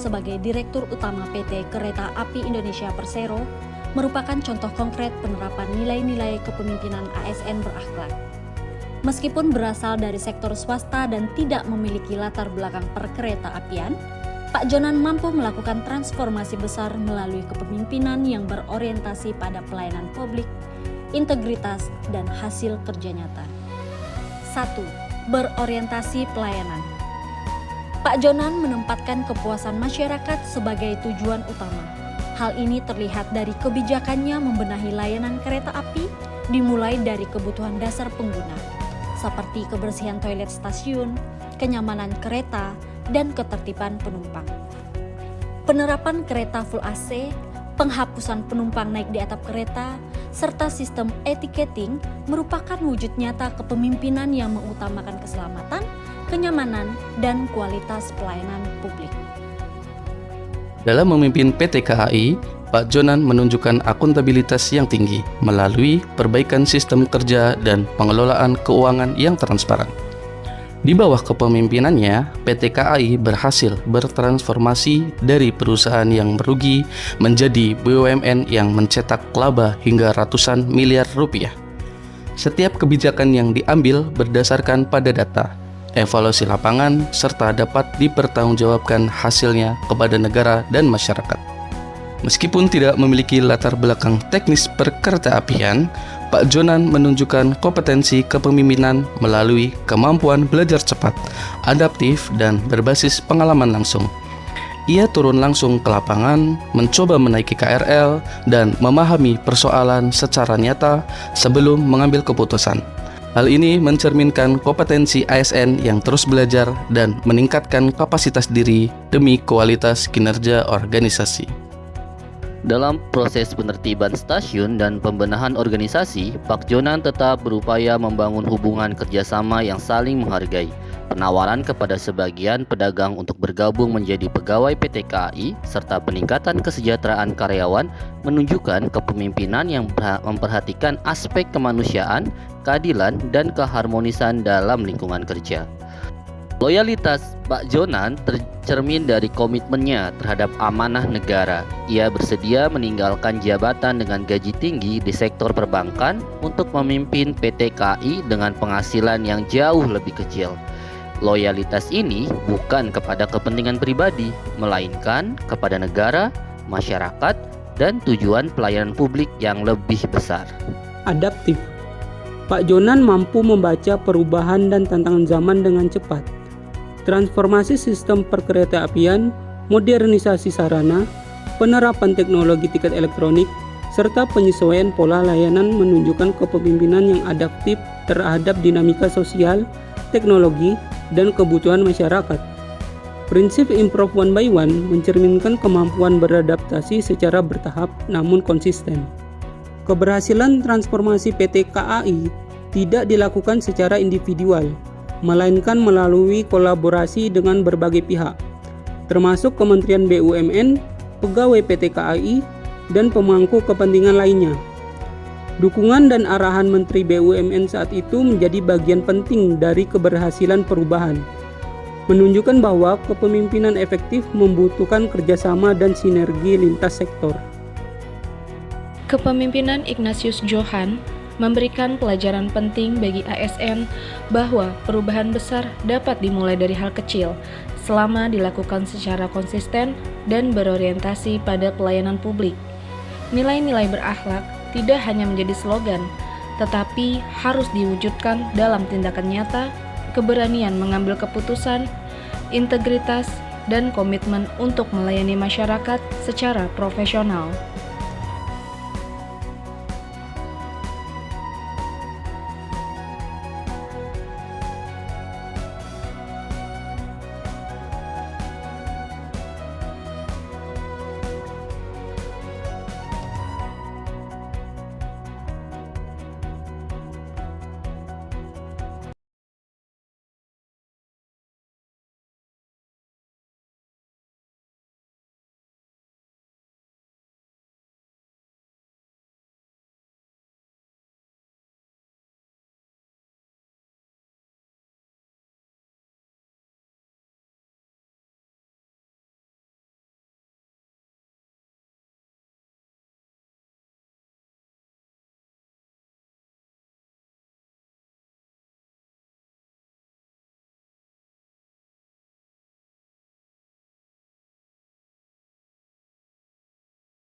sebagai Direktur Utama PT Kereta Api Indonesia Persero merupakan contoh konkret penerapan nilai-nilai kepemimpinan ASN berakhlak. Meskipun berasal dari sektor swasta dan tidak memiliki latar belakang perkereta apian, Pak Jonan mampu melakukan transformasi besar melalui kepemimpinan yang berorientasi pada pelayanan publik, integritas, dan hasil kerja nyata. 1. Berorientasi pelayanan. Pak Jonan menempatkan kepuasan masyarakat sebagai tujuan utama. Hal ini terlihat dari kebijakannya membenahi layanan kereta api dimulai dari kebutuhan dasar pengguna, seperti kebersihan toilet stasiun, kenyamanan kereta, dan ketertiban penumpang. Penerapan kereta full AC, penghapusan penumpang naik di atap kereta, serta sistem etiketing merupakan wujud nyata kepemimpinan yang mengutamakan keselamatan, kenyamanan, dan kualitas pelayanan publik. Dalam memimpin PT KAI, Pak Jonan menunjukkan akuntabilitas yang tinggi melalui perbaikan sistem kerja dan pengelolaan keuangan yang transparan. Di bawah kepemimpinannya, PT KAI berhasil bertransformasi dari perusahaan yang merugi menjadi BUMN yang mencetak laba hingga ratusan miliar rupiah. Setiap kebijakan yang diambil berdasarkan pada data, evaluasi lapangan, serta dapat dipertanggungjawabkan hasilnya kepada negara dan masyarakat. Meskipun tidak memiliki latar belakang teknis perkeretaapian, Pak Jonan menunjukkan kompetensi kepemimpinan melalui kemampuan belajar cepat, adaptif, dan berbasis pengalaman langsung. Ia turun langsung ke lapangan, mencoba menaiki KRL, dan memahami persoalan secara nyata sebelum mengambil keputusan. Hal ini mencerminkan kompetensi ASN yang terus belajar dan meningkatkan kapasitas diri demi kualitas kinerja organisasi. Dalam proses penertiban stasiun dan pembenahan organisasi, Pak Jonan tetap berupaya membangun hubungan kerjasama yang saling menghargai. Penawaran kepada sebagian pedagang untuk bergabung menjadi pegawai PT KAI, serta peningkatan kesejahteraan karyawan menunjukkan kepemimpinan yang memperhatikan aspek kemanusiaan, keadilan, dan keharmonisan dalam lingkungan kerja. Loyalitas Pak Jonan tercermin dari komitmennya terhadap amanah negara. Ia bersedia meninggalkan jabatan dengan gaji tinggi di sektor perbankan untuk memimpin PT KAI dengan penghasilan yang jauh lebih kecil. Loyalitas ini bukan kepada kepentingan pribadi, melainkan kepada negara, masyarakat, dan tujuan pelayanan publik yang lebih besar. Adaptif. Pak Jonan mampu membaca perubahan dan tantangan zaman dengan cepat. Transformasi sistem perkeretaapian, modernisasi sarana, penerapan teknologi tiket elektronik, serta penyesuaian pola layanan menunjukkan kepemimpinan yang adaptif terhadap dinamika sosial, teknologi, dan kebutuhan masyarakat. Prinsip improve one by one mencerminkan kemampuan beradaptasi secara bertahap namun konsisten. Keberhasilan transformasi PT KAI tidak dilakukan secara individual, melainkan melalui kolaborasi dengan berbagai pihak, termasuk Kementerian BUMN, pegawai PT KAI, dan pemangku kepentingan lainnya. Dukungan dan arahan Menteri BUMN saat itu menjadi bagian penting dari keberhasilan perubahan, menunjukkan bahwa kepemimpinan efektif membutuhkan kerjasama dan sinergi lintas sektor. Kepemimpinan Ignatius Johan memberikan pelajaran penting bagi ASN bahwa perubahan besar dapat dimulai dari hal kecil selama dilakukan secara konsisten dan berorientasi pada pelayanan publik. Nilai-nilai berakhlak tidak hanya menjadi slogan, tetapi harus diwujudkan dalam tindakan nyata, keberanian mengambil keputusan, integritas, dan komitmen untuk melayani masyarakat secara profesional.